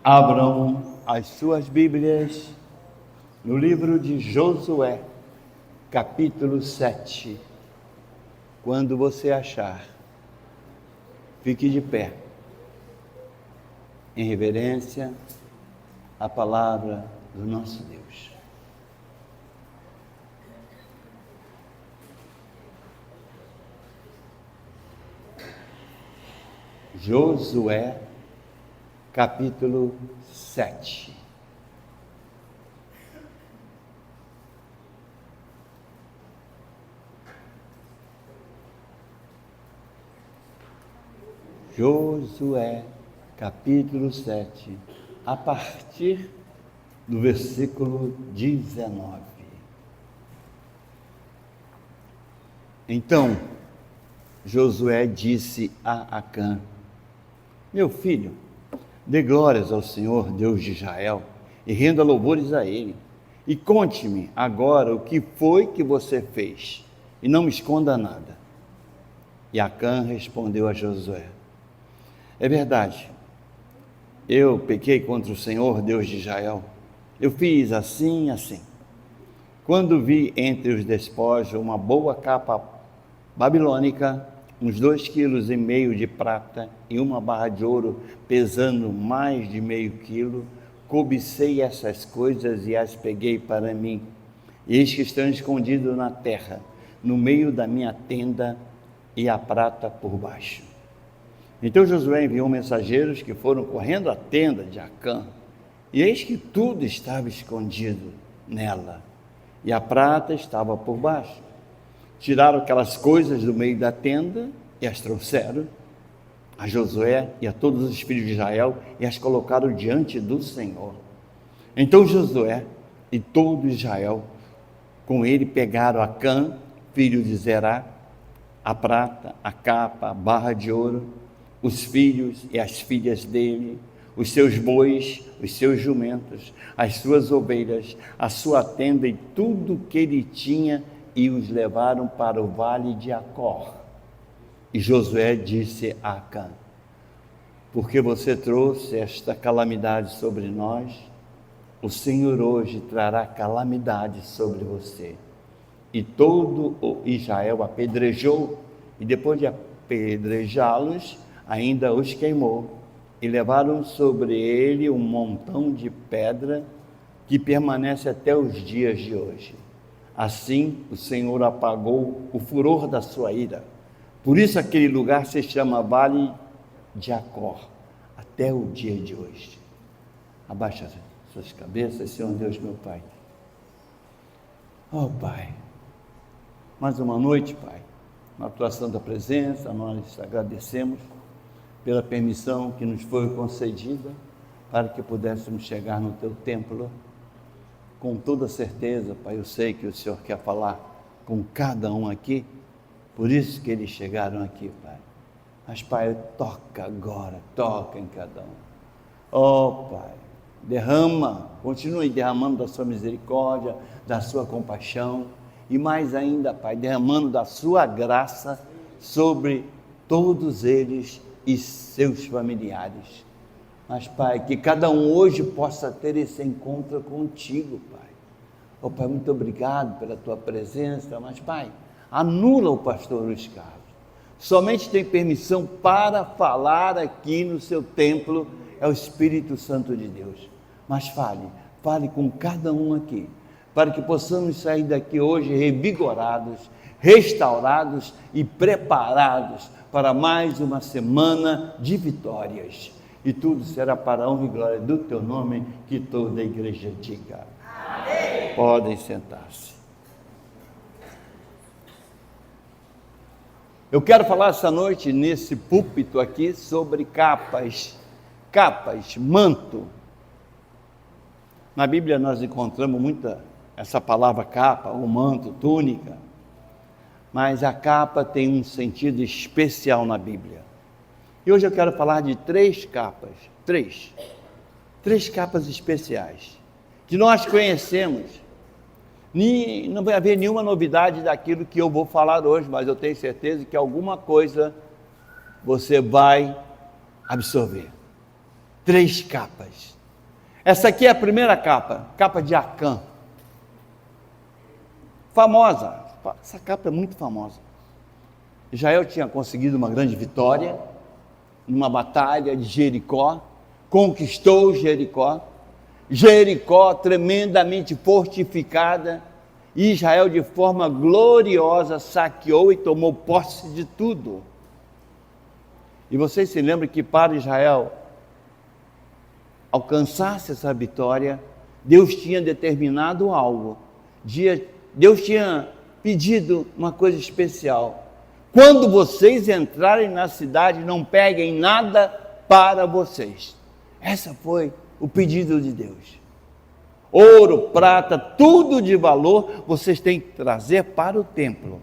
Abram as suas Bíblias no livro de Josué, capítulo 7. Quando você achar, fique de pé, em reverência à palavra do nosso Deus. Josué, capítulo 7. Josué, capítulo 7, a partir do versículo 19. Então, Josué disse a Acã: meu filho, dê glórias ao Senhor, Deus de Israel, e renda louvores a Ele. E conte-me agora o que foi que você fez, e não me esconda nada. E Acã respondeu a Josué: é verdade, eu pequei contra o Senhor, Deus de Israel. Eu fiz assim e assim. Quando vi entre os despojos uma boa capa babilônica, uns 2,5 quilos de prata e uma barra de ouro pesando mais de meio quilo, cobicei essas coisas e as peguei para mim. Eis que estão escondidos na terra, no meio da minha tenda, e a prata por baixo. Então Josué enviou mensageiros que foram correndo à tenda de Acã, e eis que tudo estava escondido nela, e a prata estava por baixo. Tiraram aquelas coisas do meio da tenda e as trouxeram a Josué e a todos os filhos de Israel e as colocaram diante do Senhor. Então Josué e todo Israel com ele pegaram Acã, filho de Zerá, a prata, a capa, a barra de ouro, os filhos e as filhas dele, os seus bois, os seus jumentos, as suas ovelhas, a sua tenda e tudo que ele tinha, e os levaram para o vale de Acor. E Josué disse a Acã: porque você trouxe esta calamidade sobre nós, o Senhor hoje trará calamidade sobre você. E todo o Israel apedrejou, e depois de apedrejá-los, ainda os queimou, e levaram sobre ele um montão de pedra que permanece até os dias de hoje. Assim o Senhor apagou o furor da sua ira. Por isso aquele lugar se chama Vale de Acor, até o dia de hoje. Abaixa suas cabeças, Senhor Deus, meu Pai. Oh Pai, mais uma noite, Pai, na tua santa presença, nós agradecemos pela permissão que nos foi concedida para que pudéssemos chegar no teu templo. Com toda certeza, Pai, eu sei que o Senhor quer falar com cada um aqui, por isso que eles chegaram aqui, Pai. Mas, Pai, toca agora, toca em cada um. Oh, Pai, continue derramando da sua misericórdia, da sua compaixão, e mais ainda, Pai, derramando da sua graça sobre todos eles e seus familiares. Mas, Pai, que cada um hoje possa ter esse encontro contigo, Pai. Oh, Pai, muito obrigado pela tua presença, mas, Pai, anula o pastor Luiz Carlos. Somente tem permissão para falar aqui no seu templo, é o Espírito Santo de Deus. Mas fale com cada um aqui, para que possamos sair daqui hoje revigorados, restaurados e preparados para mais uma semana de vitórias. E tudo será para a honra e glória do teu nome, que toda a igreja diga. Amém. Podem sentar-se. Eu quero falar essa noite, nesse púlpito aqui, sobre capas, manto. Na Bíblia nós encontramos muita essa palavra capa, ou manto, túnica, mas a capa tem um sentido especial na Bíblia. E hoje eu quero falar de três capas especiais, que nós conhecemos. Não vai haver nenhuma novidade daquilo que eu vou falar hoje, mas eu tenho certeza que alguma coisa você vai absorver. 3 capas. Essa aqui é a primeira capa, capa de Acã. Famosa, essa capa é muito famosa. Israel tinha conseguido uma grande vitória numa batalha de Jericó, conquistou Jericó. Jericó tremendamente fortificada, e Israel de forma gloriosa saqueou e tomou posse de tudo. E vocês se lembram que para Israel alcançasse essa vitória, Deus tinha determinado algo. Deus tinha pedido uma coisa especial. Quando vocês entrarem na cidade, não peguem nada para vocês. Essa foi o pedido de Deus. Ouro, prata, tudo de valor, vocês têm que trazer para o templo.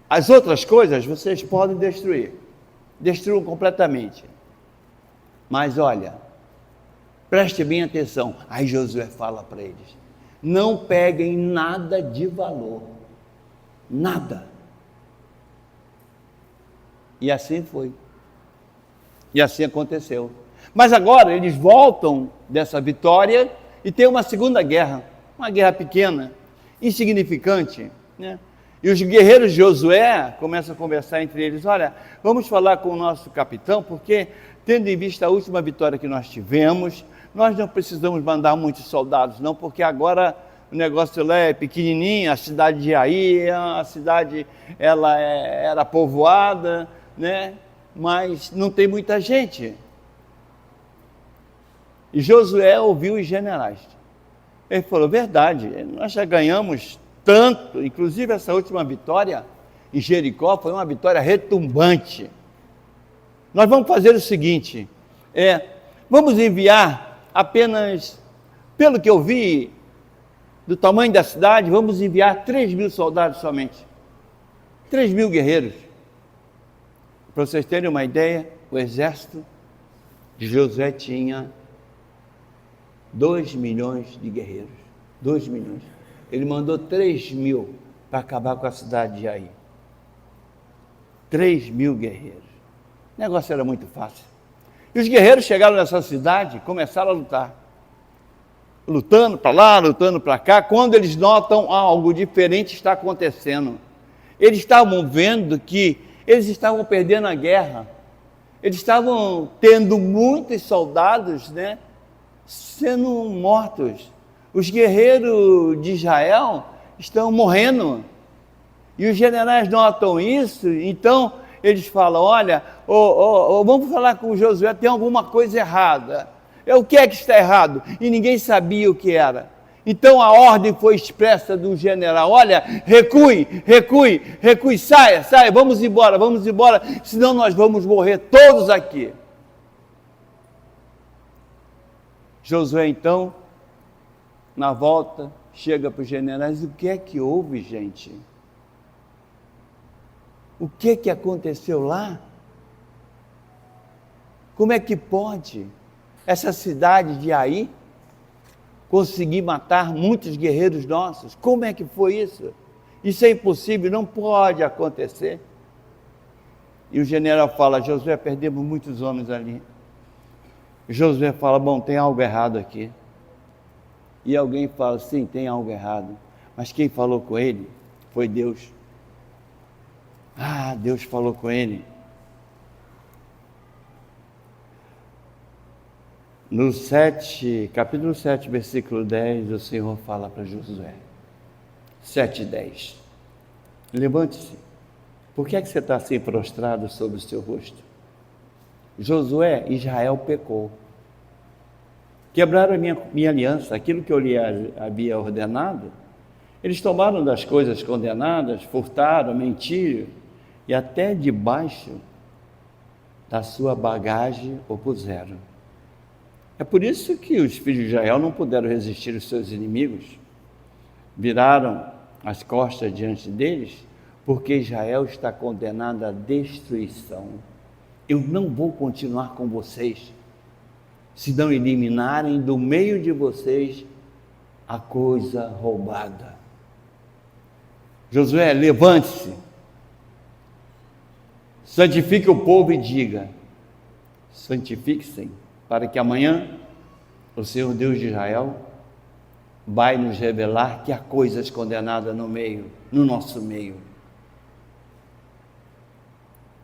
As outras coisas vocês podem destruir. Destruam completamente. Mas olha, preste bem atenção. Aí Josué fala para eles: não peguem nada de valor. Nada. E assim foi. E assim aconteceu. Mas agora eles voltam dessa vitória e tem uma segunda guerra. Uma guerra pequena, insignificante, né? E os guerreiros de Josué começam a conversar entre eles: olha, vamos falar com o nosso capitão, porque tendo em vista a última vitória que nós tivemos, nós não precisamos mandar muitos soldados não, porque agora o negócio lá é pequenininho, a cidade de Ai, a cidade ela era povoada, né? Mas não tem muita gente. E Josué ouviu os generais. Ele falou: verdade, nós já ganhamos tanto, inclusive essa última vitória em Jericó foi uma vitória retumbante. Nós vamos fazer o seguinte, vamos enviar apenas, pelo que eu vi, do tamanho da cidade, vamos enviar 3.000 soldados somente. 3.000 guerreiros. Para vocês terem uma ideia, o exército de Josué tinha 2 milhões de guerreiros. 2 milhões. Ele mandou 3.000 para acabar com a cidade de Ai. 3.000 guerreiros. O negócio era muito fácil. E os guerreiros chegaram nessa cidade e começaram a lutar. Lutando para lá, lutando para cá. Quando eles notam algo diferente está acontecendo. Eles estavam vendo que eles estavam perdendo a guerra. Eles estavam tendo muitos soldados, né, sendo mortos. Os guerreiros de Israel estão morrendo. E os generais notam isso, então eles falam: olha, vamos falar com Josué, tem alguma coisa errada. O que é que está errado? E ninguém sabia o que era. Então a ordem foi expressa do general: olha, recue, recue, recue, saia, vamos embora, senão nós vamos morrer todos aqui. Josué então, na volta, chega para os generais: o que é que houve, gente? O que é que aconteceu lá? Como é que pode essa cidade de Ai conseguir matar muitos guerreiros nossos? Como é que foi isso? Isso é impossível, não pode acontecer. E o general fala: Josué, perdemos muitos homens ali. Josué fala: bom, tem algo errado aqui. E alguém fala: sim, tem algo errado. Mas quem falou com ele foi Deus. Deus falou com ele. No capítulo 7, versículo 10, o Senhor fala para Josué. 7:10. Levante-se. Por que é que você está assim prostrado sobre o seu rosto? Josué, Israel pecou. Quebraram a minha aliança, aquilo que eu lhe havia ordenado. Eles tomaram das coisas condenadas, furtaram, mentiram, e até debaixo da sua bagagem o puseram. É por isso que os filhos de Israel não puderam resistir aos seus inimigos. Viraram as costas diante deles, porque Israel está condenado à destruição. Eu não vou continuar com vocês, se não eliminarem do meio de vocês a coisa roubada. Josué, levante-se, santifique o povo e diga: santifiquem-se, para que amanhã o Senhor Deus de Israel vai nos revelar que há coisas condenadas no nosso meio.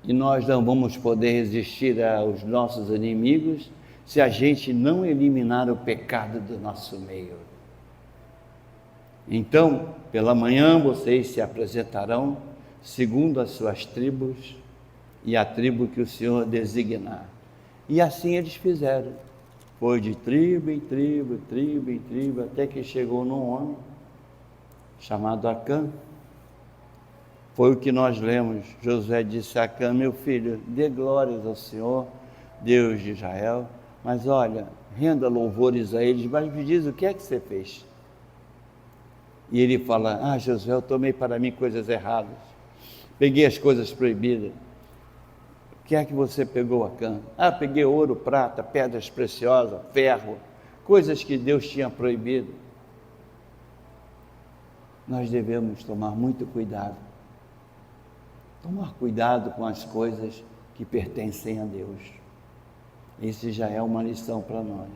E nós não vamos poder resistir aos nossos inimigos se a gente não eliminar o pecado do nosso meio. Então, pela manhã vocês se apresentarão segundo as suas tribos e a tribo que o Senhor designar. E assim eles fizeram. Foi de tribo em tribo, tribo em tribo, até que chegou num homem chamado Acã. Foi o que nós lemos. Josué disse a Acã: meu filho, dê glórias ao Senhor, Deus de Israel, mas olha, renda louvores a eles, mas me diz o que é que você fez. E ele fala: Josué, eu tomei para mim coisas erradas, peguei as coisas proibidas. O que é que você pegou, Acã? Peguei ouro, prata, pedras preciosas, ferro, coisas que Deus tinha proibido. Nós devemos tomar muito cuidado. Tomar cuidado com as coisas que pertencem a Deus. Esse já é uma lição para nós.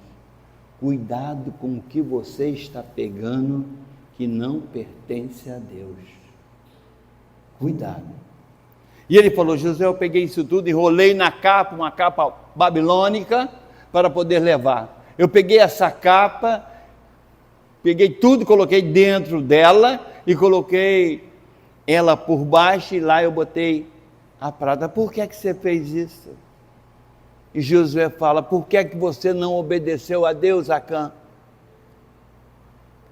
Cuidado com o que você está pegando que não pertence a Deus. Cuidado. E ele falou: José, eu peguei isso tudo, enrolei na capa, uma capa babilônica, para poder levar. Eu peguei essa capa, peguei tudo, coloquei dentro dela e coloquei ela por baixo, e lá eu botei a prata. Por que é que você fez isso? E Josué fala: por que é que você não obedeceu a Deus, Acã?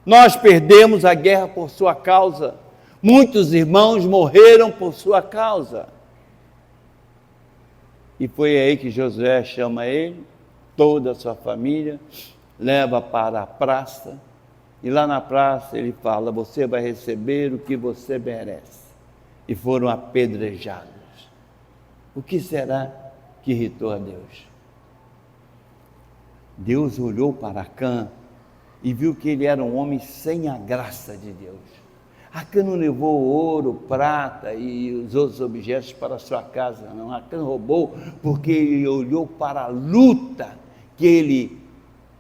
Nós perdemos a guerra por sua causa. Muitos irmãos morreram por sua causa. E foi aí que Josué chama ele, toda a sua família, leva para a praça. E lá na praça ele fala: você vai receber o que você merece. E foram apedrejados. O que será que irritou a Deus? Deus olhou para Acã e viu que ele era um homem sem a graça de Deus. Acã não levou ouro, prata e os outros objetos para a sua casa, não. Acã roubou porque ele olhou para a luta que ele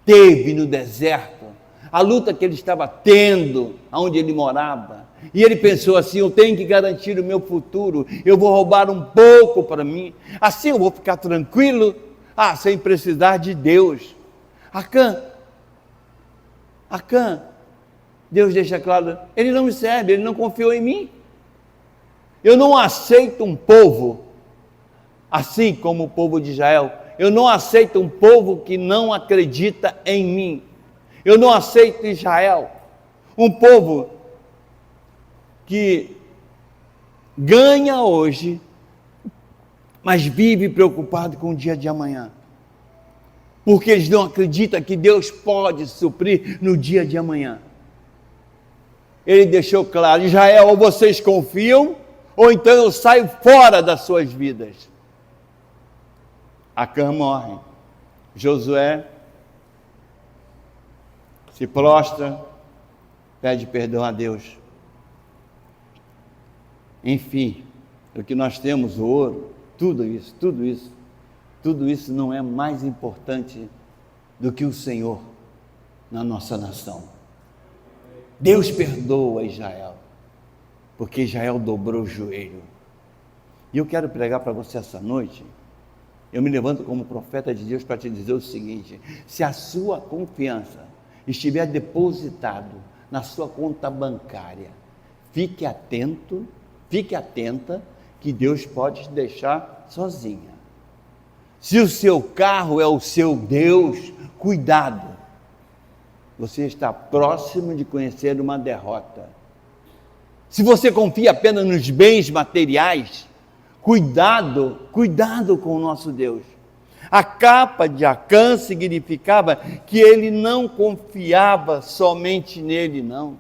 teve no deserto, a luta que ele estava tendo, onde ele morava. E ele pensou assim: eu tenho que garantir o meu futuro, eu vou roubar um pouco para mim, assim eu vou ficar tranquilo, sem precisar de Deus. Acã, Deus deixa claro, ele não me serve, ele não confiou em mim. Eu não aceito um povo assim como o povo de Israel. Eu não aceito um povo que não acredita em mim. Eu não aceito Israel, um povo que ganha hoje, mas vive preocupado com o dia de amanhã, porque eles não acreditam que Deus pode suprir no dia de amanhã. Ele deixou claro: Israel, ou vocês confiam, ou então eu saio fora das suas vidas. Acã morre. Josué se prostra, pede perdão a Deus. Enfim, o que nós temos, o ouro, tudo isso não é mais importante do que o Senhor na nossa nação. Deus perdoa Israel, porque Israel dobrou o joelho. E eu quero pregar para você essa noite. Eu me levanto como profeta de Deus para te dizer o seguinte: se a sua confiança estiver depositado na sua conta bancária, fique atento, fique atenta, que Deus pode te deixar sozinha. Se o seu carro é o seu Deus, cuidado, você está próximo de conhecer uma derrota. Se você confia apenas nos bens materiais, cuidado com o nosso Deus. A capa de Acã significava que ele não confiava somente nele, não.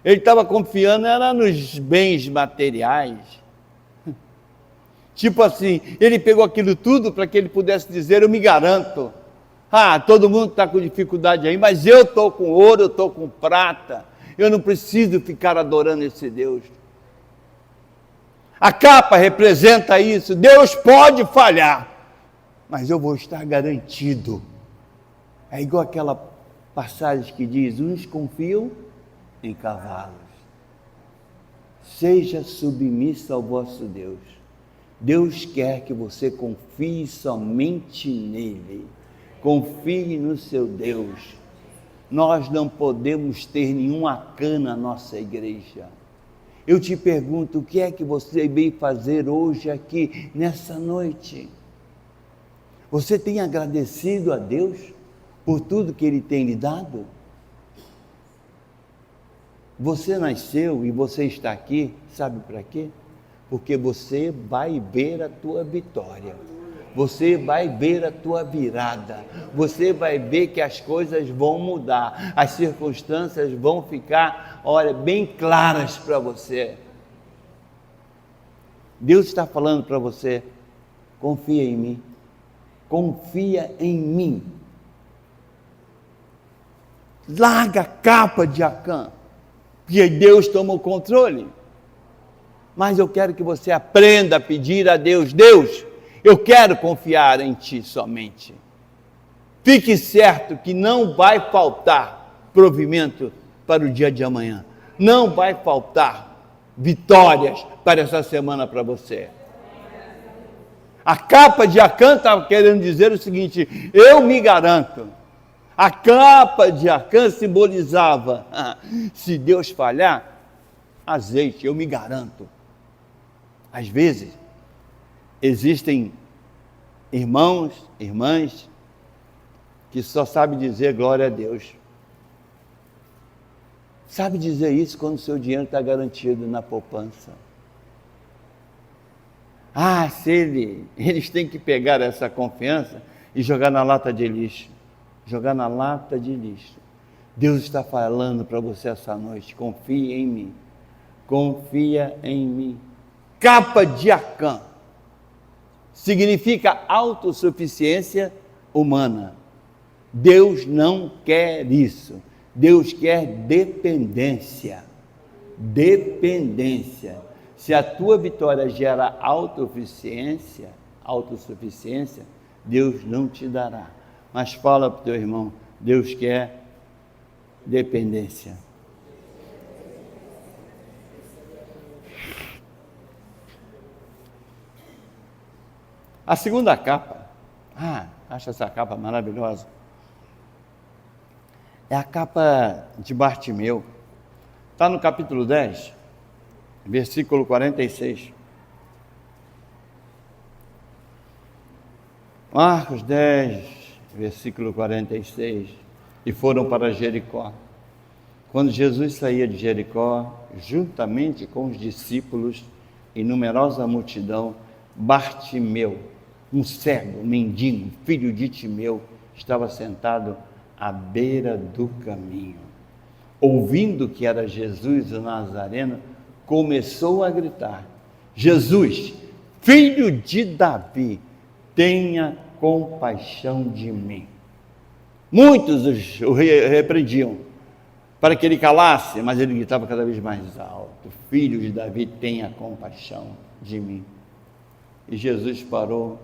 Ele estava confiando era nos bens materiais. Tipo assim, ele pegou aquilo tudo para que ele pudesse dizer: eu me garanto. Todo mundo está com dificuldade aí, mas eu estou com ouro, eu estou com prata. Eu não preciso ficar adorando esse Deus. A capa representa isso. Deus pode falhar, mas eu vou estar garantido. É igual aquela passagem que diz: uns confiam em cavalos. Seja submissa ao vosso Deus. Deus quer que você confie somente nele. Confie no seu Deus. Nós não podemos ter nenhum Acã na nossa igreja. Eu te pergunto, o que é que você veio fazer hoje aqui, nessa noite? Você tem agradecido a Deus por tudo que Ele tem lhe dado? Você nasceu e você está aqui, sabe para quê? Porque você vai ver a tua vitória. Você vai ver a tua virada, você vai ver que as coisas vão mudar, as circunstâncias vão ficar, olha, bem claras para você. Deus está falando para você: confia em mim, confia em mim. Larga a capa de Acã, porque Deus toma o controle. Mas eu quero que você aprenda a pedir a Deus: Deus, eu quero confiar em Ti somente. Fique certo que não vai faltar provimento para o dia de amanhã. Não vai faltar vitórias para essa semana para você. A capa de Acã estava querendo dizer o seguinte: eu me garanto. A capa de Acã simbolizava, se Deus falhar, azeite, eu me garanto. Às vezes, existem irmãos, irmãs, que só sabem dizer glória a Deus. Sabe dizer isso quando o seu dinheiro está garantido na poupança. Eles têm que pegar essa confiança e jogar na lata de lixo. Jogar na lata de lixo. Deus está falando para você essa noite: confia em mim. Confia em mim. Capa de Acã significa autossuficiência humana. Deus não quer isso. Deus quer dependência. Dependência. Se a tua vitória gera autossuficiência, Deus não te dará. Mas fala para o teu irmão: Deus quer dependência. A segunda capa, acho essa capa maravilhosa, é a capa de Bartimeu. Está no capítulo 10, versículo 46. Marcos 10, versículo 46. E foram para Jericó. Quando Jesus saía de Jericó, juntamente com os discípulos e numerosa multidão, Bartimeu, um cego, um mendigo, filho de Timeu, estava sentado à beira do caminho. Ouvindo que era Jesus o Nazareno, começou a gritar: Jesus, filho de Davi, tenha compaixão de mim. Muitos o repreendiam para que ele calasse, mas ele gritava cada vez mais alto: filho de Davi, tenha compaixão de mim. E Jesus parou.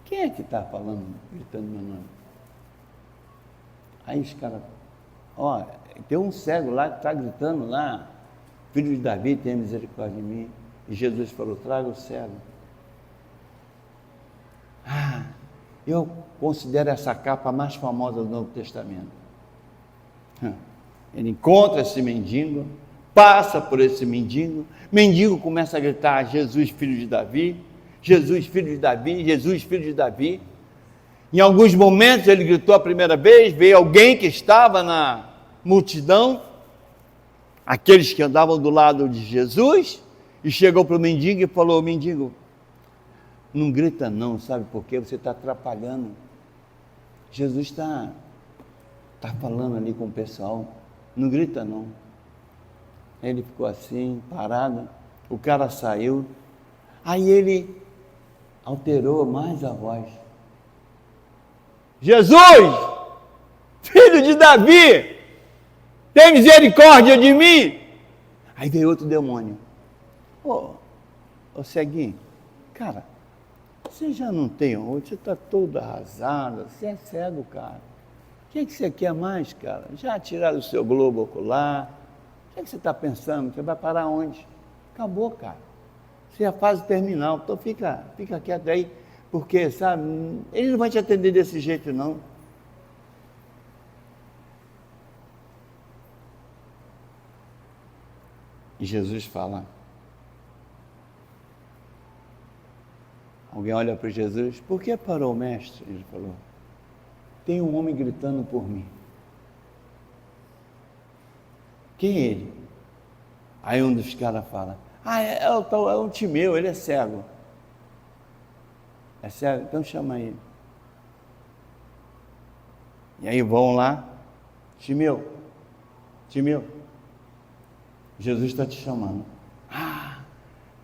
Quem é que está falando, gritando meu nome? Aí os caras: tem um cego lá que está gritando lá: filho de Davi, tenha misericórdia de mim. E Jesus falou: traga o cego. Eu considero essa capa a mais famosa do Novo Testamento. Ele encontra esse mendigo, passa por esse mendigo começa a gritar: Jesus, filho de Davi, Jesus, filho de Davi, Jesus, filho de Davi. Em alguns momentos ele gritou a primeira vez, veio alguém que estava na multidão, aqueles que andavam do lado de Jesus, e chegou para o mendigo e falou: mendigo, não grita não, sabe por quê? Você está atrapalhando. Jesus está falando ali com o pessoal, não grita não. Ele ficou assim, parado, o cara saiu, aí ele alterou mais a voz: Jesus, filho de Davi, tem misericórdia de mim. Aí veio outro demônio: ô ceguinho, cara, Você já não tem onde, você está todo arrasado, você é cego, cara. O que você quer mais, cara? Já tiraram o seu globo ocular? O que você está pensando? Você vai parar onde? Acabou, cara. Você é a fase terminal, então fica quieto aí, porque, sabe, ele não vai te atender desse jeito, não. E Jesus fala. Alguém olha para Jesus, por que parou, mestre? Ele falou, tem um homem gritando por mim. Quem é ele? Aí um dos caras fala, é um Timeu, ele é cego. É cego? Então chama ele. E aí vão lá, Timeu, Jesus está te chamando.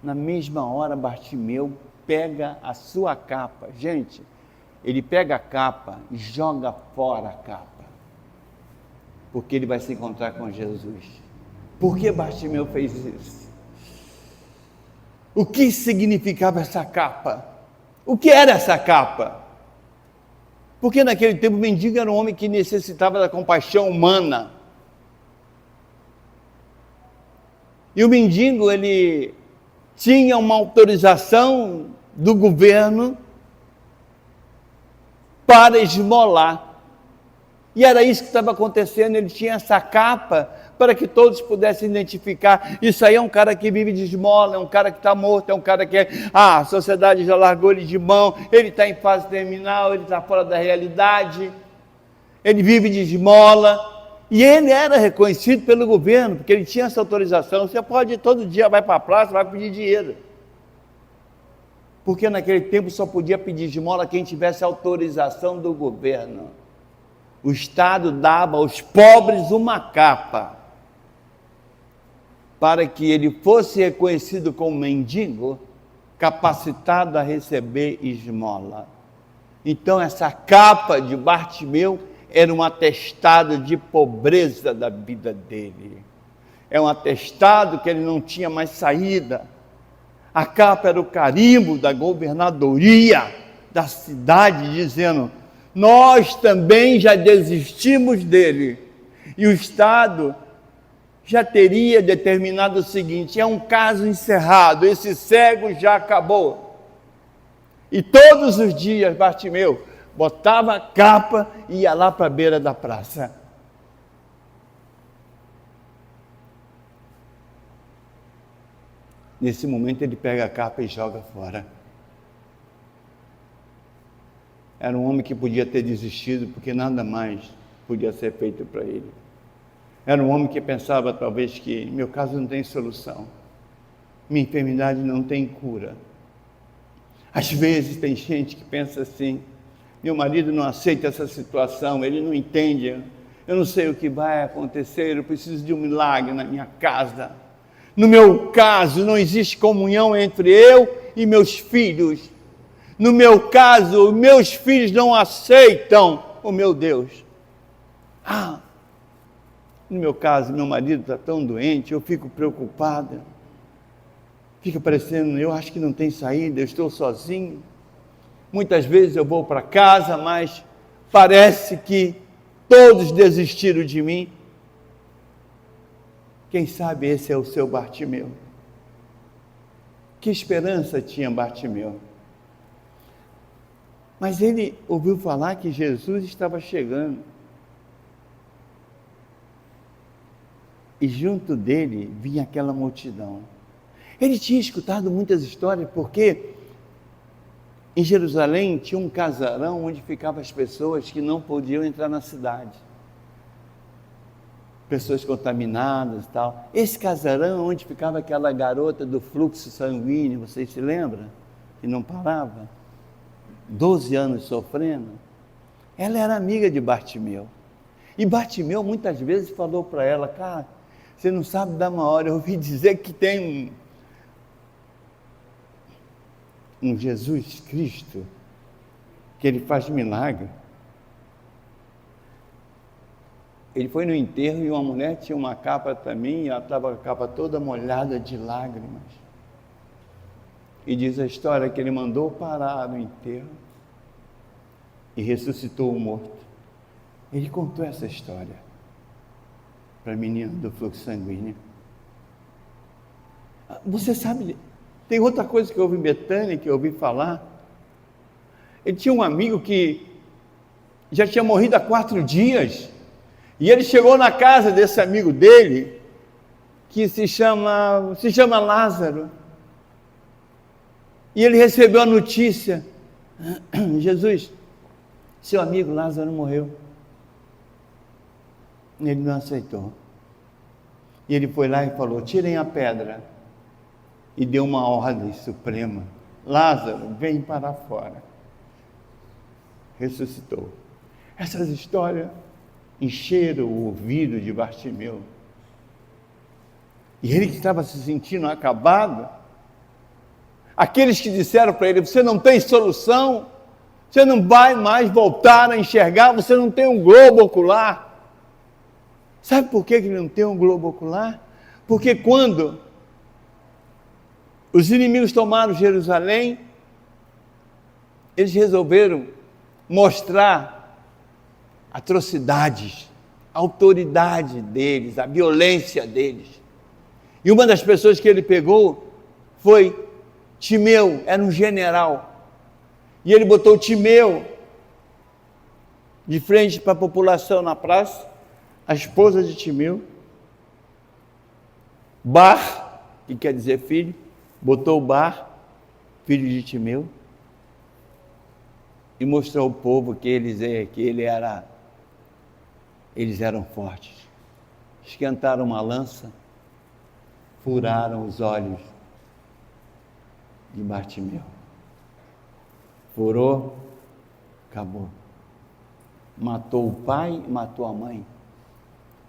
Na mesma hora Bartimeu pega a sua capa. Gente, ele pega a capa e joga fora a capa, porque ele vai se encontrar com Jesus. Por que Bartimeu fez isso? O que significava essa capa? O que era essa capa? Porque naquele tempo o mendigo era um homem que necessitava da compaixão humana. E o mendigo, ele tinha uma autorização do governo para esmolar. E era isso que estava acontecendo, ele tinha essa capa para que todos pudessem identificar, isso aí é um cara que vive de esmola, é um cara que está morto, é um cara que a sociedade já largou ele de mão, ele está em fase terminal, ele está fora da realidade, ele vive de esmola. E ele era reconhecido pelo governo, porque ele tinha essa autorização. Você pode, todo dia vai para a praça, vai pedir dinheiro. Porque naquele tempo só podia pedir esmola quem tivesse autorização do governo. O Estado dava aos pobres uma capa, para que ele fosse reconhecido como mendigo, capacitado a receber esmola. Então essa capa de Bartimeu era um atestado de pobreza da vida dele. É um atestado que ele não tinha mais saída. A capa era o carimbo da governadoria da cidade, dizendo, nós também já desistimos dele. E o Estado já teria determinado o seguinte, é um caso encerrado, esse cego já acabou. E todos os dias Bartimeu botava a capa e ia lá para a beira da praça. Nesse momento ele pega a capa e joga fora. Era um homem que podia ter desistido, porque nada mais podia ser feito para ele. Era um homem que pensava talvez que meu caso não tem solução, minha enfermidade não tem cura. Às vezes tem gente que pensa assim, meu marido não aceita essa situação, ele não entende, eu não sei o que vai acontecer, eu preciso de um milagre na minha casa. No meu caso, não existe comunhão entre eu e meus filhos. No meu caso, meus filhos não aceitam o meu Deus. No meu caso, meu marido está tão doente, eu fico preocupada. Fica parecendo, eu acho que não tem saída, eu estou sozinho. Muitas vezes eu vou para casa, mas parece que todos desistiram de mim. Quem sabe esse é o seu Bartimeu. Que esperança tinha Bartimeu? Mas ele ouviu falar que Jesus estava chegando. E junto dele vinha aquela multidão. Ele tinha escutado muitas histórias, porque em Jerusalém tinha um casarão onde ficavam as pessoas que não podiam entrar na cidade. Pessoas contaminadas e tal. Esse casarão onde ficava aquela garota do fluxo sanguíneo, vocês se lembram? Que não parava? 12 anos sofrendo. Ela era amiga de Bartimeu. E Bartimeu muitas vezes falou para ela, cara, você não sabe dar uma hora, eu ouvi dizer que tem um Jesus Cristo, que ele faz milagre. Ele foi no enterro e uma mulher tinha uma capa também, e ela estava com a capa toda molhada de lágrimas. E diz a história que ele mandou parar o enterro e ressuscitou o morto. Ele contou essa história para a menina do fluxo sanguíneo. Você sabe, tem outra coisa que eu ouvi em Betânia, que eu ouvi falar. Ele tinha um amigo que já tinha morrido há 4 dias, e ele chegou na casa desse amigo dele, que se chama Lázaro, e ele recebeu a notícia: Jesus, seu amigo Lázaro morreu. Ele não aceitou. E ele foi lá e falou: tirem a pedra. E deu uma ordem suprema: Lázaro, vem para fora. Ressuscitou. Essas histórias encheram o ouvido de Bartimeu. E ele que estava se sentindo acabado, aqueles que disseram para ele: você não tem solução, você não vai mais voltar a enxergar, você não tem um globo ocular. Sabe por que ele não tem um globo ocular? Porque quando os inimigos tomaram Jerusalém, eles resolveram mostrar atrocidades, a autoridade deles, a violência deles. E uma das pessoas que ele pegou foi Timeu, era um general. E ele botou Timeu de frente para a população na praça, a esposa de Timeu, Bar, que quer dizer filho, botou Bar, filho de Timeu, e mostrou ao povo que eles eram fortes. Esquentaram uma lança, furaram os olhos de Bartimeu. Furou, acabou. Matou o pai, matou a mãe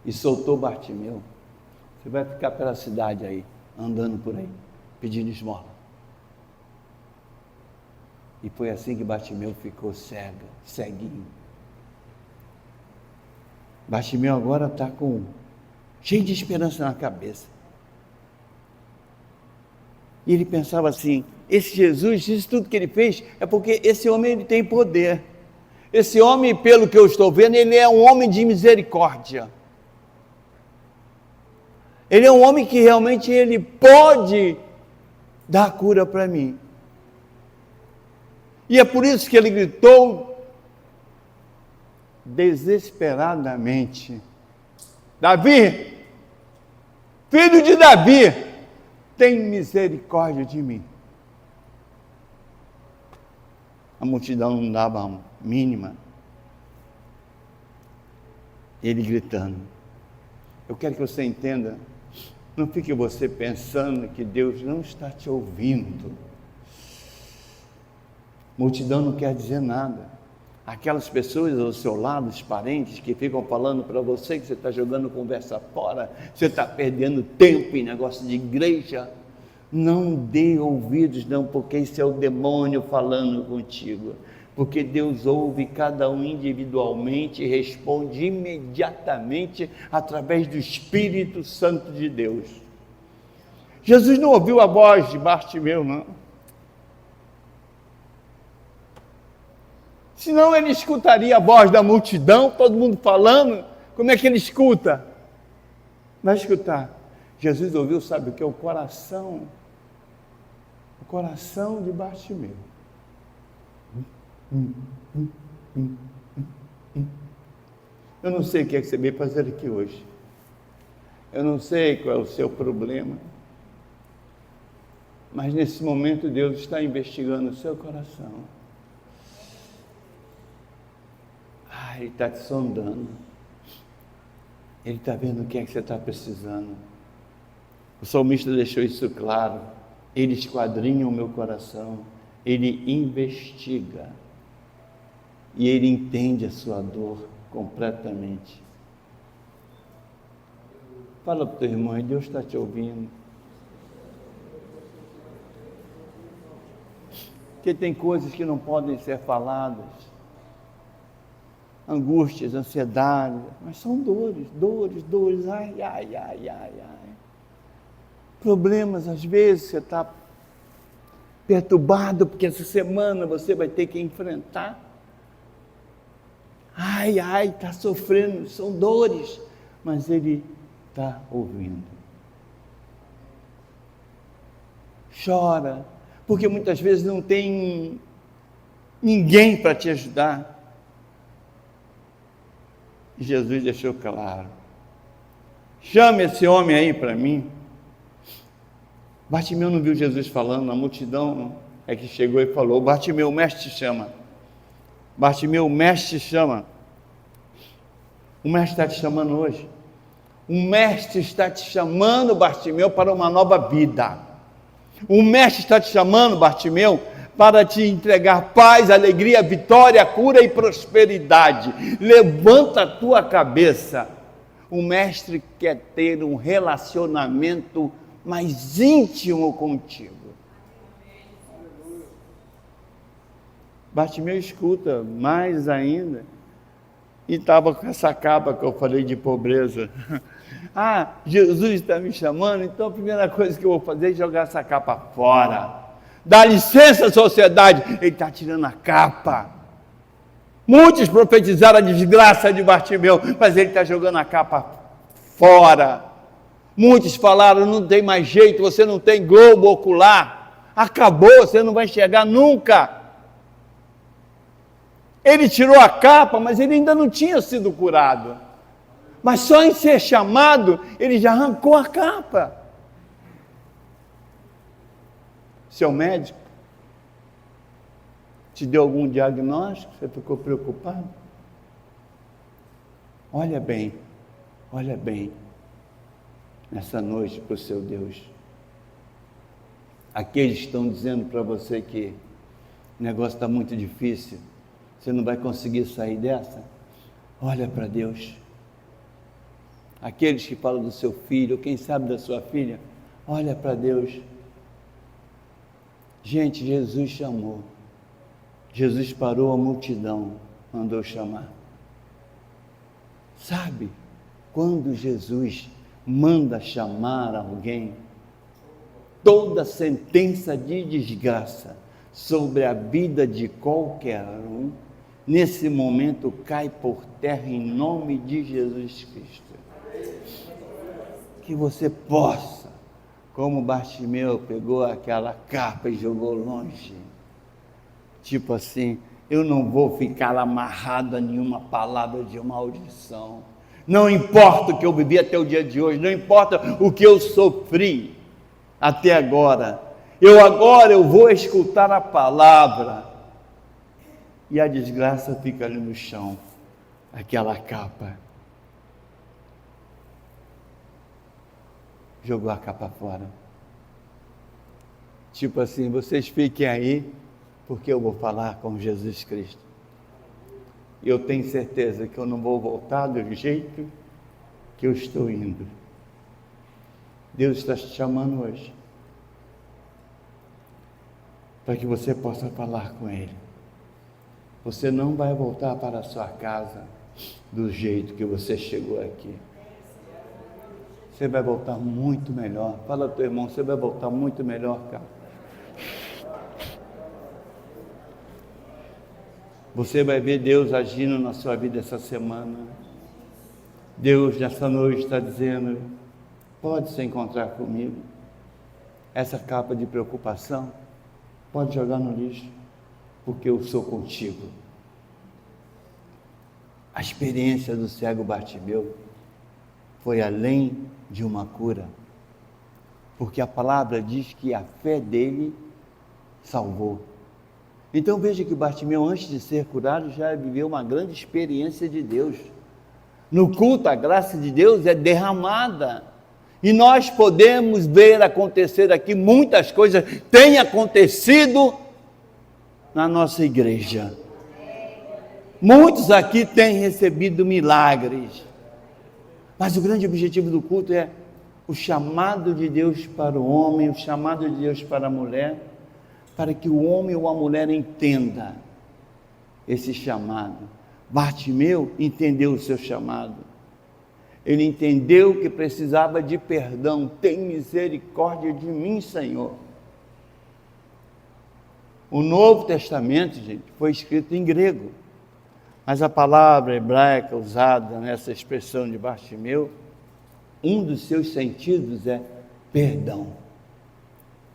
e soltou Bartimeu. Você vai ficar pela cidade aí, andando por aí, pedindo esmola. E foi assim que Bartimeu ficou ceguinho. Bartimeu agora está cheio de esperança na cabeça. E ele pensava assim: esse Jesus, isso tudo que ele fez, é porque esse homem ele tem poder. Esse homem, pelo que eu estou vendo, ele é um homem de misericórdia. Ele é um homem que realmente ele pode dar cura para mim. E é por isso que ele gritou desesperadamente: Davi, filho de Davi, tem misericórdia de mim. A multidão não dava a mínima. Ele gritando. Eu quero que você entenda, não fique você pensando que Deus não está te ouvindo. Multidão não quer dizer nada. Aquelas pessoas ao seu lado, os parentes que ficam falando para você que você está jogando conversa fora, você está perdendo tempo em negócio de igreja, não dê ouvidos não, porque isso é o demônio falando contigo. Porque Deus ouve cada um individualmente e responde imediatamente através do Espírito Santo de Deus. Jesus não ouviu a voz de Bartimeu, não. Senão ele escutaria a voz da multidão, todo mundo falando. Como é que ele escuta? Vai escutar. Jesus ouviu, sabe o que? O coração de Bartimeu. Eu não sei o que é que você veio fazer aqui hoje. Eu não sei qual é o seu problema. Mas nesse momento Deus está investigando o seu coração. Ele está te sondando. Ele está vendo o que é que você está precisando. O salmista deixou isso claro. Ele esquadrinha o meu coração. Ele investiga. E ele entende a sua dor completamente. Fala para o teu irmão, Deus está te ouvindo. Porque tem coisas que não podem ser faladas. Angústias, ansiedade, mas são dores, ai. Problemas, às vezes você está perturbado, porque essa semana você vai ter que enfrentar. Ai, está sofrendo, são dores, mas ele está ouvindo. Chora, porque muitas vezes não tem ninguém para te ajudar. E Jesus deixou claro: chame esse homem aí para mim. Bartimeu não viu Jesus falando, a multidão é que chegou e falou: Bartimeu, o mestre te chama. Bartimeu, o mestre te chama. O mestre está te chamando hoje. O mestre está te chamando, Bartimeu, para uma nova vida. O mestre está te chamando, Bartimeu, para te entregar paz, alegria, vitória, cura e prosperidade. Levanta a tua cabeça. O mestre quer ter um relacionamento mais íntimo contigo. Bartimeu escuta mais ainda, e estava com essa capa que eu falei de pobreza. Jesus está me chamando, então a primeira coisa que eu vou fazer é jogar essa capa fora. Dá licença, sociedade. Ele está tirando a capa. Muitos profetizaram a desgraça de Bartimeu, mas ele está jogando a capa fora. Muitos falaram: não tem mais jeito, você não tem globo ocular, acabou, você não vai enxergar nunca. Ele tirou a capa, mas ele ainda não tinha sido curado. Mas só em ser chamado, ele já arrancou a capa. Seu médico te deu algum diagnóstico? Você ficou preocupado? Olha bem nessa noite para o seu Deus. Aqueles que estão dizendo para você que o negócio está muito difícil, você não vai conseguir sair dessa, olha para Deus. Aqueles que falam do seu filho, ou quem sabe da sua filha, olha para Deus. Gente, Jesus chamou. Jesus parou a multidão, mandou chamar. Sabe, quando Jesus manda chamar alguém, toda sentença de desgraça sobre a vida de qualquer um, nesse momento cai por terra em nome de Jesus Cristo. Que você possa, como Bartimeu pegou aquela capa e jogou longe, tipo assim: eu não vou ficar amarrado a nenhuma palavra de maldição, não importa o que eu vivi até o dia de hoje, não importa o que eu sofri até agora, eu vou escutar a palavra, e a desgraça fica ali no chão, aquela capa, jogou a capa fora, tipo assim: vocês fiquem aí, porque eu vou falar com Jesus Cristo, e eu tenho certeza que eu não vou voltar do jeito que eu estou indo. Deus está te chamando hoje, para que você possa falar com Ele. Você não vai voltar para a sua casa do jeito que você chegou aqui. Você vai voltar muito melhor. Fala ao teu irmão: você vai voltar muito melhor, cara. Você vai ver Deus agindo na sua vida essa semana. Deus nessa noite está dizendo: pode se encontrar comigo. Essa capa de preocupação, pode jogar no lixo, porque eu sou contigo. A experiência do cego Bartimeu foi além de uma cura, porque a palavra diz que a fé dele salvou. Então veja que Bartimeu, antes de ser curado, já viveu uma grande experiência de Deus. No culto, a graça de Deus é derramada, e nós podemos ver acontecer aqui muitas coisas, têm acontecido na nossa igreja. Muitos aqui têm recebido milagres, mas o grande objetivo do culto é o chamado de Deus para o homem, o chamado de Deus para a mulher, para que o homem ou a mulher entenda esse chamado. Bartimeu entendeu o seu chamado. Ele entendeu que precisava de perdão. Tem misericórdia de mim, Senhor. O Novo Testamento, gente, foi escrito em grego, mas a palavra hebraica usada nessa expressão de Bartimeu, um dos seus sentidos é perdão.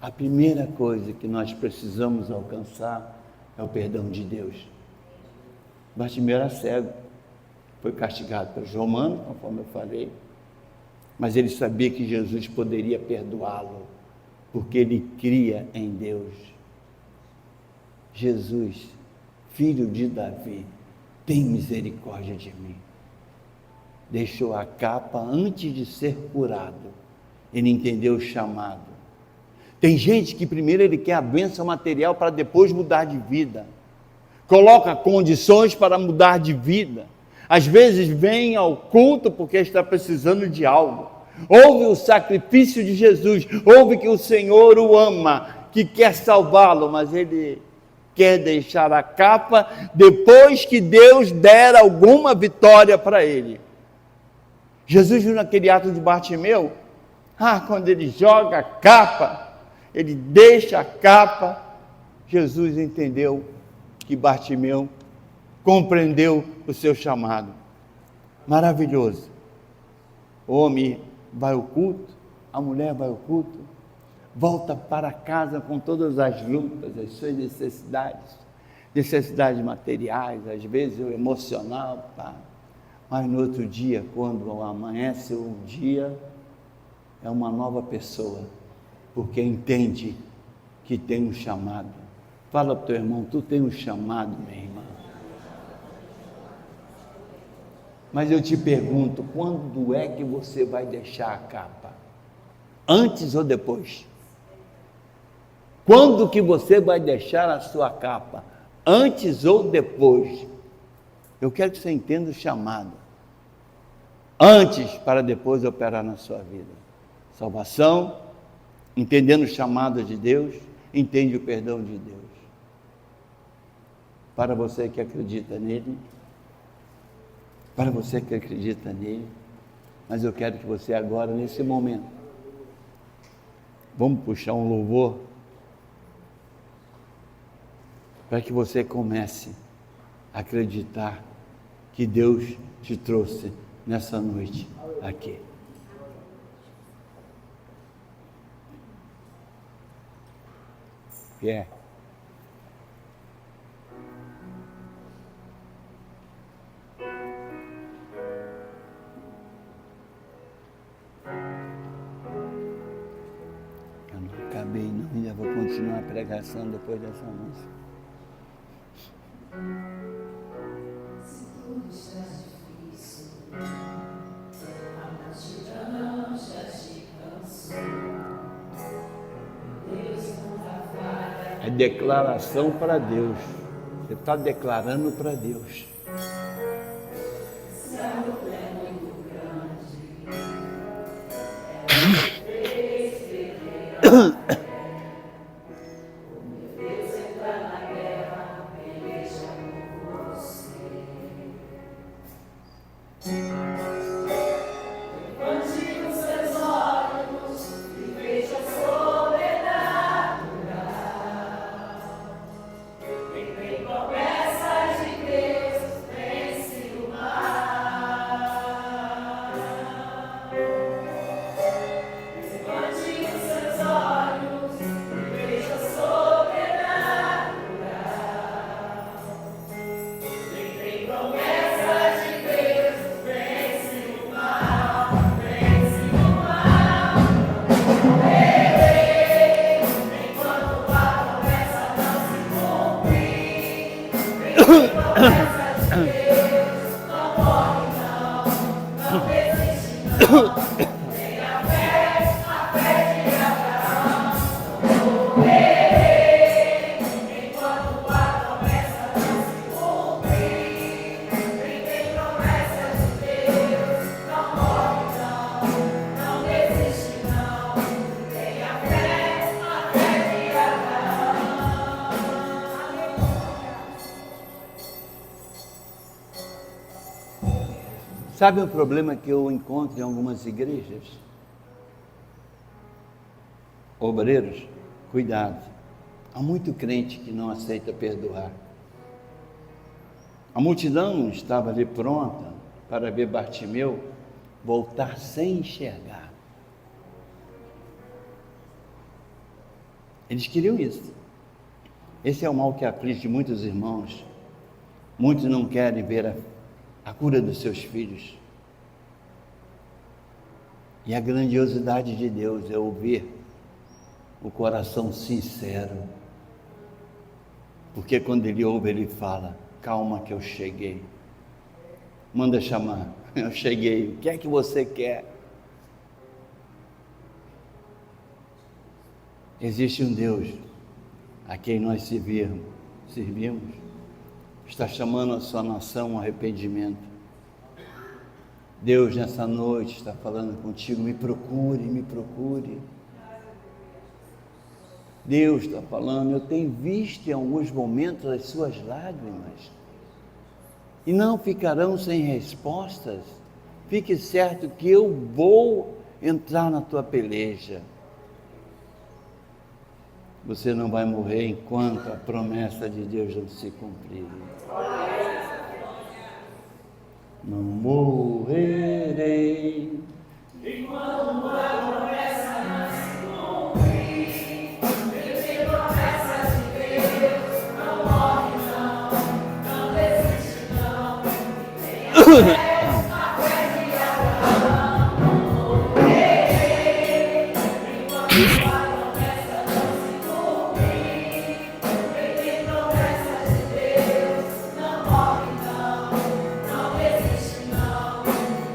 A primeira coisa que nós precisamos alcançar é o perdão de Deus. Bartimeu era cego, foi castigado pelos romanos, conforme eu falei, mas ele sabia que Jesus poderia perdoá-lo, porque ele cria em Deus. Jesus, filho de Davi, tem misericórdia de mim. Deixou a capa antes de ser curado. Ele entendeu o chamado. Tem gente que primeiro ele quer a bênção material para depois mudar de vida. Coloca condições para mudar de vida. Às vezes vem ao culto porque está precisando de algo. Ouve o sacrifício de Jesus, ouve que o Senhor o ama, que quer salvá-lo, mas ele quer deixar a capa depois que Deus der alguma vitória para ele. Jesus viu naquele ato de Bartimeu, quando ele joga a capa, ele deixa a capa, Jesus entendeu que Bartimeu compreendeu o seu chamado. Maravilhoso. O homem vai ao culto, a mulher vai ao culto, volta para casa com todas as lutas, as suas necessidades materiais, às vezes o emocional, mas no outro dia, quando amanhece o dia, é uma nova pessoa, porque entende que tem um chamado. Fala para o teu irmão, tu tem um chamado, minha irmã. Mas eu te pergunto, quando é que você vai deixar a capa? Antes ou depois? Quando que você vai deixar a sua capa? Antes ou depois? Eu quero que você entenda o chamado. Antes, para depois operar na sua vida. Salvação, entendendo o chamado de Deus, entende o perdão de Deus. Para você que acredita nele, mas eu quero que você agora, nesse momento, vamos puxar um louvor, para que você comece a acreditar que Deus te trouxe nessa noite aqui. Eu não acabei não, ainda vou continuar a pregação depois dessa música. Se tudo está difícil, a multidão já te cansou. Deus nunca falha. É declaração para Deus. Você está declarando para Deus. Céu é muito grande. Deus entra na guerra, peleja por você. Levante os seus olhos e veja o sobrenatural. Quem tem promessas de Deus vence o mal. Levante os seus olhos e veja o sobrenatural. Quem tem promessas de Deus vence o mal, vence o mal. Enquanto a promessa não se cumprir, vem promessa de Deus, não morre não desiste não. Tenha fé, a fé de Abraão, não morrerei. Enquanto a promessa não se cumprir, quem tem promessa de Deus, não morre não desiste não. Tenha fé, a fé de Abraão. Sabe o problema que eu encontro em algumas igrejas? Obreiros, cuidado. Há muito crente que não aceita perdoar. A multidão estava ali pronta para ver Bartimeu voltar sem enxergar. Eles queriam isso. Esse é o mal que aflige muitos irmãos. Muitos não querem ver a cura dos seus filhos. E a grandiosidade de Deus é ouvir o coração sincero. Porque quando Ele ouve, Ele fala: calma que eu cheguei. Manda chamar. Eu cheguei. O que é que você quer? Existe um Deus a quem nós servimos. Está chamando a sua nação ao arrependimento. Deus nessa noite está falando contigo: me procure, me procure. Deus está falando: eu tenho visto em alguns momentos as suas lágrimas, e não ficarão sem respostas. Fique certo que eu vou entrar na tua peleja. Você não vai morrer enquanto a promessa de Deus não se cumprir. Não morrerei enquanto a promessa não se cumprir. Deus tem promessa de Deus, não morre não, não desiste não. Tenha fé, a fé de Abraão. Não morrerei enquanto a promessa não se cumprir. Deus tem promessa de Deus, não morre não, não desiste não.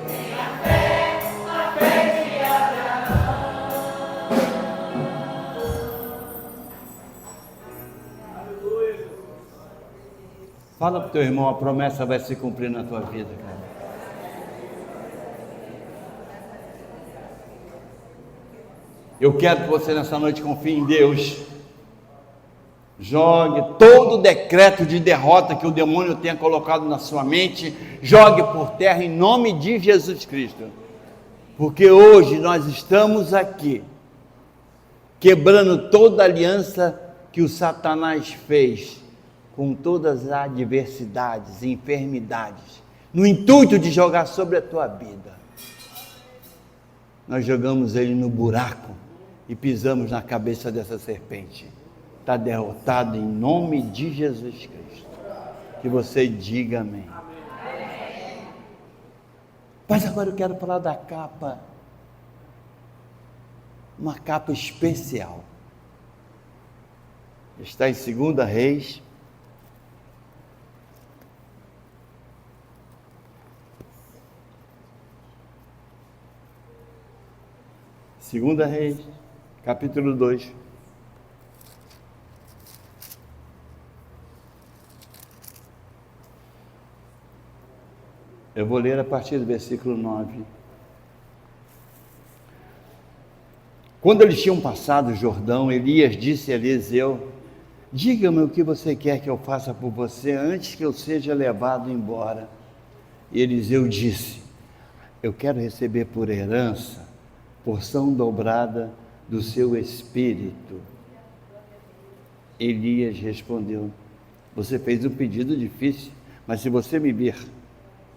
Tenha fé, a fé de Abraão. Fala para o teu irmão: a promessa vai se cumprir na tua vida, cara. Eu quero que você nessa noite confie em Deus. Jogue todo o decreto de derrota que o demônio tenha colocado na sua mente, jogue por terra em nome de Jesus Cristo. Porque hoje nós estamos aqui, quebrando toda a aliança que o Satanás fez com todas as adversidades e enfermidades, no intuito de jogar sobre a tua vida. Nós jogamos ele no buraco e pisamos na cabeça dessa serpente. Está derrotado em nome de Jesus Cristo. Que você diga amém. Mas agora eu quero falar da capa. Uma capa especial. Está em 2 Reis. Segunda Reis, capítulo 2. Eu vou ler a partir do versículo 9. Quando eles tinham passado o Jordão, Elias disse a Eliseu: diga-me o que você quer que eu faça por você antes que eu seja levado embora. E Eliseu disse: eu quero receber por herança porção dobrada do seu espírito. Elias respondeu: você fez um pedido difícil, mas se você me vir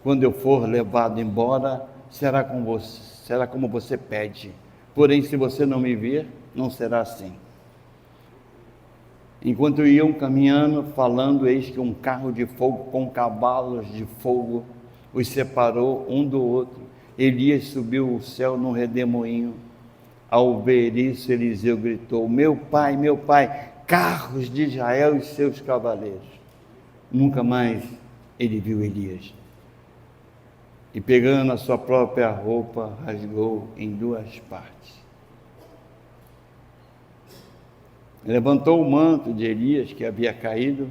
quando eu for levado embora, será como você pede. Porém, se você não me vir, não será assim. Enquanto iam caminhando, falando, eis que um carro de fogo com cavalos de fogo os separou um do outro. Elias subiu o céu num redemoinho. Ao ver isso, Eliseu gritou: meu pai, carros de Israel e seus cavaleiros. Nunca mais ele viu Elias. E pegando a sua própria roupa, rasgou em duas partes. Levantou o manto de Elias que havia caído,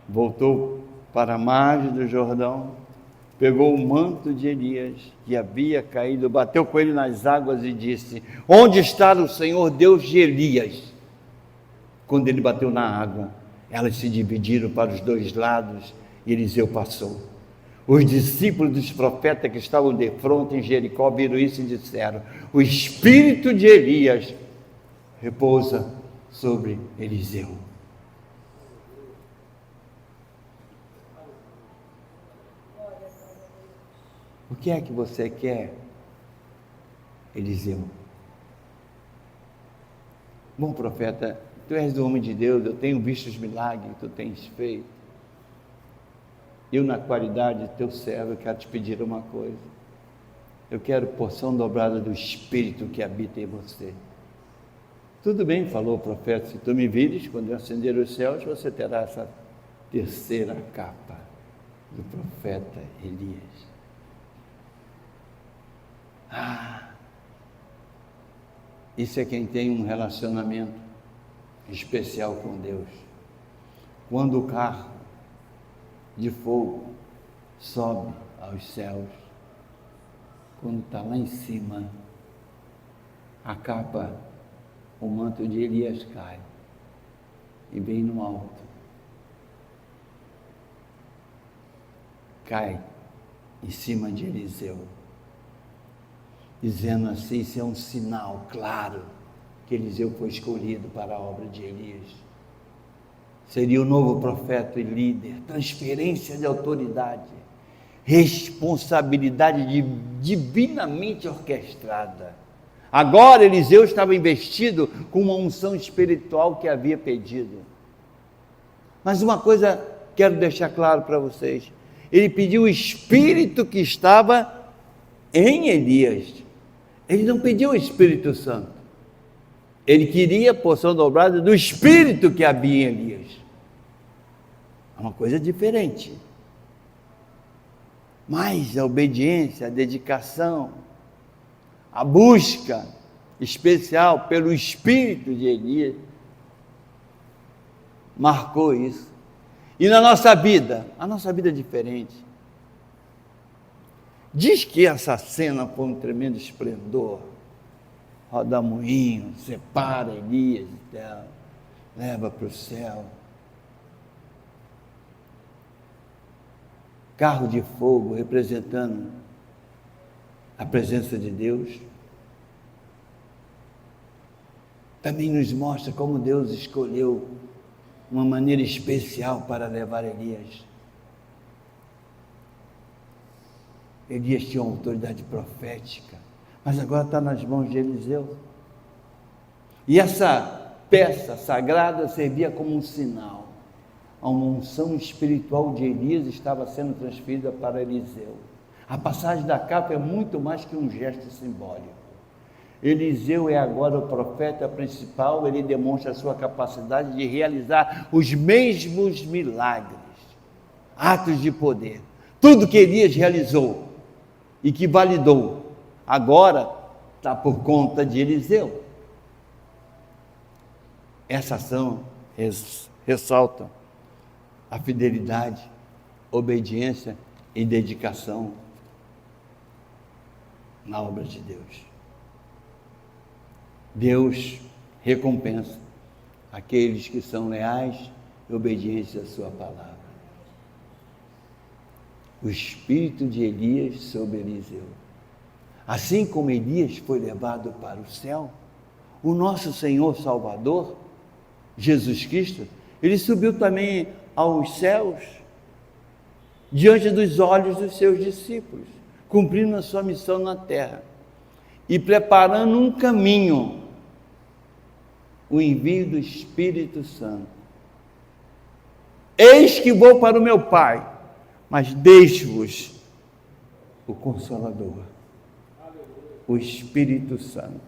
voltou para a margem do Jordão, pegou o manto de Elias que havia caído, bateu com ele nas águas e disse: onde está o Senhor Deus de Elias? Quando ele bateu na água, elas se dividiram para os dois lados e Eliseu passou. Os discípulos dos profetas que estavam de fronte em Jericó viram isso e disseram: o espírito de Elias repousa sobre Eliseu. O que é que você quer, Eliseu? Bom profeta, tu és o homem de Deus, eu tenho visto os milagres que tu tens feito. Eu, na qualidade de teu servo, eu quero te pedir uma coisa. Eu quero porção dobrada do Espírito que habita em você. Tudo bem, falou o profeta, se tu me vires, quando eu acender os céus, você terá essa terceira capa do profeta Elias. Isso é quem tem um relacionamento especial com Deus. Quando o carro de fogo sobe aos céus, quando está lá em cima, a capa, o manto de Elias cai e bem no alto cai em cima de Eliseu, dizendo assim: isso é um sinal claro que Eliseu foi escolhido para a obra de Elias. Seria o novo profeta e líder, transferência de autoridade, responsabilidade divinamente orquestrada. Agora Eliseu estava investido com uma unção espiritual que havia pedido. Mas uma coisa quero deixar claro para vocês: ele pediu o Espírito que estava em Elias. Ele não pediu o Espírito Santo. Ele queria a porção dobrada do Espírito que havia em Elias. É uma coisa diferente. Mas a obediência, a dedicação, a busca especial pelo Espírito de Elias marcou isso. E na nossa vida, a nossa vida é diferente. Diz que essa cena foi um tremendo esplendor. Roda-moinho, separa Elias dela, leva para o céu. Carro de fogo representando a presença de Deus. Também nos mostra como Deus escolheu uma maneira especial para levar Elias. Elias tinha uma autoridade profética, mas agora está nas mãos de Eliseu. E essa peça sagrada servia como um sinal. A unção espiritual de Elias estava sendo transferida para Eliseu. A passagem da capa é muito mais que um gesto simbólico. Eliseu é agora o profeta principal, ele demonstra a sua capacidade de realizar os mesmos milagres, atos de poder. Tudo que Elias realizou e que validou, agora está por conta de Eliseu. Essa ação ressalta a fidelidade, obediência e dedicação na obra de Deus. Deus recompensa aqueles que são leais e obedientes à sua palavra. O espírito de Elias sobre Eliseu. Assim como Elias foi levado para o céu, o nosso Senhor Salvador, Jesus Cristo, ele subiu também aos céus, diante dos olhos dos seus discípulos, cumprindo a sua missão na terra e preparando um caminho, o envio do Espírito Santo. Eis que vou para o meu Pai, mas deixo-vos o Consolador, o Espírito Santo.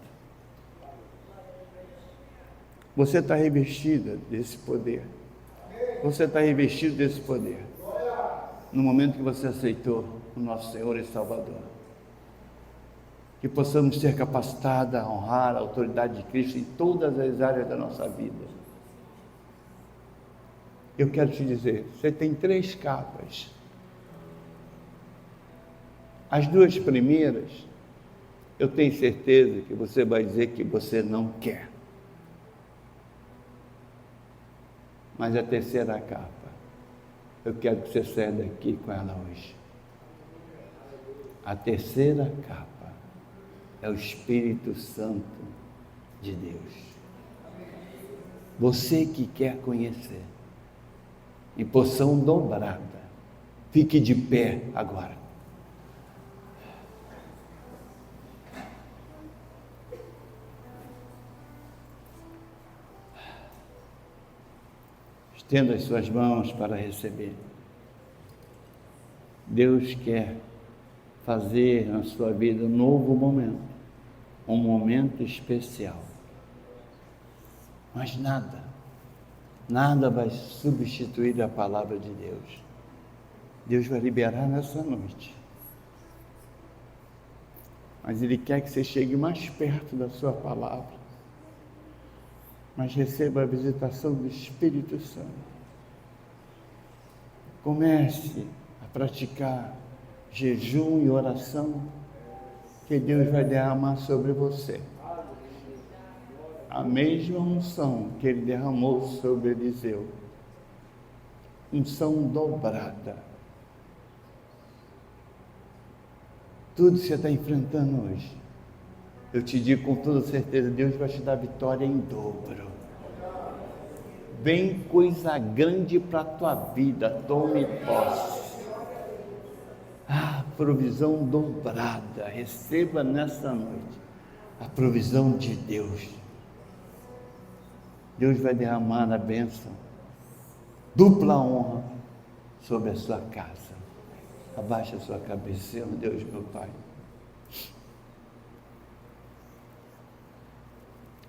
Você está revestida desse poder. Você está revestido desse poder. No momento que você aceitou o nosso Senhor e Salvador. Que possamos ser capacitados a honrar a autoridade de Cristo em todas as áreas da nossa vida. Eu quero te dizer, você tem 3 capas. As 2 primeiras, eu tenho certeza que você vai dizer que você não quer. Mas a terceira capa, eu quero que você saia daqui com ela hoje. A terceira capa é o Espírito Santo de Deus. Você que quer conhecer, em porção dobrada, fique de pé agora. Estenda as suas mãos para receber. Deus quer fazer na sua vida um novo momento, um momento especial. Mas nada vai substituir a palavra de Deus. Deus vai liberar nessa noite. Mas Ele quer que você chegue mais perto da sua palavra. Mas receba a visitação do Espírito Santo. Comece a praticar jejum e oração, que Deus vai derramar sobre você a mesma unção que Ele derramou sobre Eliseu, unção dobrada. Tudo que você está enfrentando hoje, eu te digo com toda certeza, Deus vai te dar vitória em dobro. Vem coisa grande para a tua vida, tome posse. Provisão dobrada, receba nessa noite a provisão de Deus. Deus vai derramar a bênção, dupla honra sobre a sua casa. Abaixa a sua cabeça, Senhor Deus, meu Pai.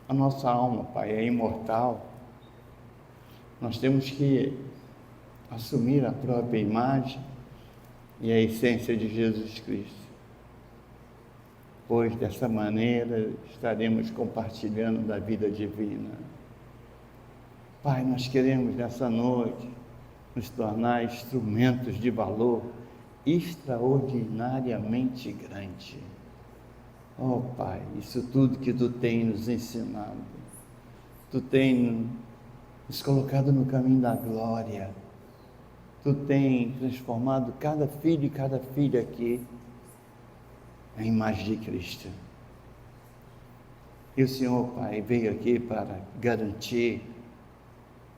A nossa alma, Pai, é imortal. Nós temos que assumir a própria imagem e a essência de Jesus Cristo, pois dessa maneira estaremos compartilhando da vida divina. Pai, nós queremos nessa noite nos tornar instrumentos de valor extraordinariamente grande. Oh Pai, isso tudo que Tu tem nos ensinado, Tu tem nos colocado no caminho da glória, Tu tem transformado cada filho e cada filha aqui em imagem de Cristo. E o Senhor, Pai, veio aqui para garantir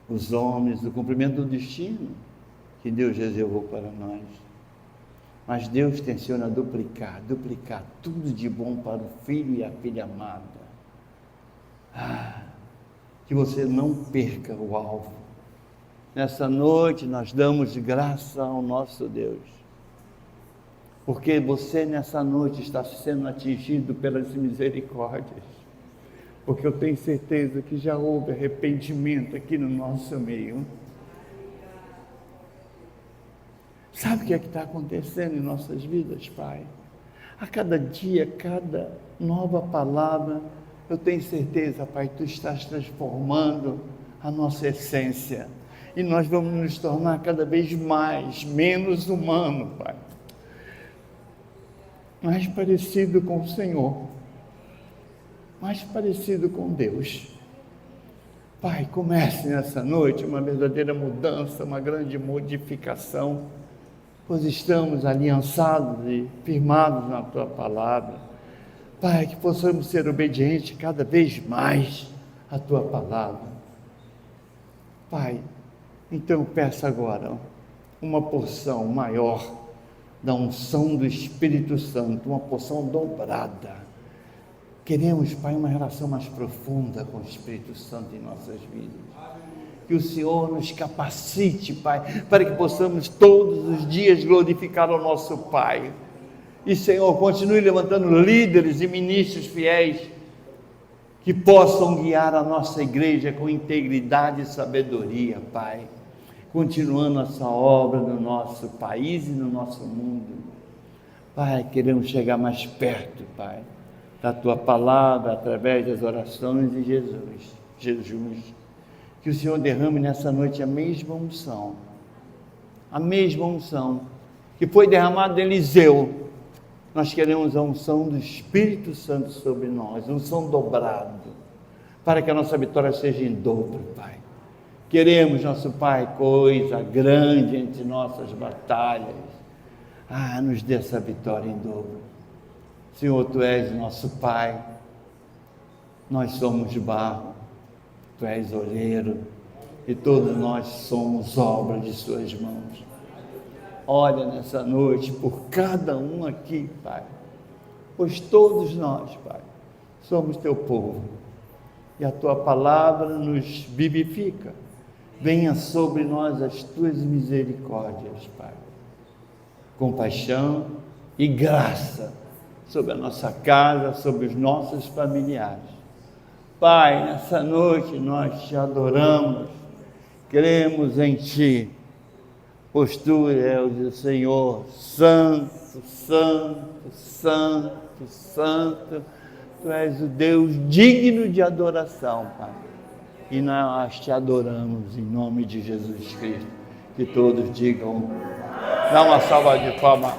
os homens do cumprimento do destino que Deus reservou para nós. Mas Deus tenciona duplicar tudo de bom para o filho e a filha amada. Que você não perca o alvo. Nessa noite nós damos graça ao nosso Deus, porque você nessa noite está sendo atingido pelas misericórdias, porque eu tenho certeza que já houve arrependimento aqui no nosso meio. Sabe o que é que está acontecendo em nossas vidas, Pai? A cada dia, cada nova palavra, eu tenho certeza, Pai, Tu estás transformando a nossa essência, e nós vamos nos tornar cada vez menos humano, Pai, mais parecido com o Senhor, mais parecido com Deus. Pai, comece nessa noite uma verdadeira mudança, uma grande modificação, pois estamos aliançados e firmados na Tua palavra. Pai, que possamos ser obedientes cada vez mais à Tua palavra. Pai, então peça agora uma porção maior da unção do Espírito Santo, uma porção dobrada. Queremos, Pai, uma relação mais profunda com o Espírito Santo em nossas vidas. Que o Senhor nos capacite, Pai, para que possamos todos os dias glorificar o nosso Pai. E, Senhor, continue levantando líderes e ministros fiéis que possam guiar a nossa igreja com integridade e sabedoria, Pai, continuando essa obra no nosso país e no nosso mundo. Pai, queremos chegar mais perto, Pai, da Tua palavra, através das orações de Jesus. Que o Senhor derrame nessa noite a mesma unção que foi derramada em Eliseu. Nós queremos a unção do Espírito Santo sobre nós, unção dobrada, para que a nossa vitória seja em dobro, Pai. Queremos, nosso Pai, coisa grande entre nossas batalhas. Nos dê essa vitória em dobro. Senhor, Tu és nosso Pai, nós somos barro, Tu Tu és olheiro e todos nós somos obra de Suas mãos. Olha nessa noite por cada um aqui, Pai, pois todos nós, Pai, somos Teu povo e a Tua palavra nos vivifica. Venha sobre nós as Tuas misericórdias, Pai, compaixão e graça sobre a nossa casa, sobre os nossos familiares. Pai, nessa noite nós Te adoramos, cremos em Ti, pois Tu és o Senhor, santo, santo, santo, santo. Tu és o Deus digno de adoração, Pai. E nós Te adoramos em nome de Jesus Cristo. Que todos digam, dá uma salva de palmas.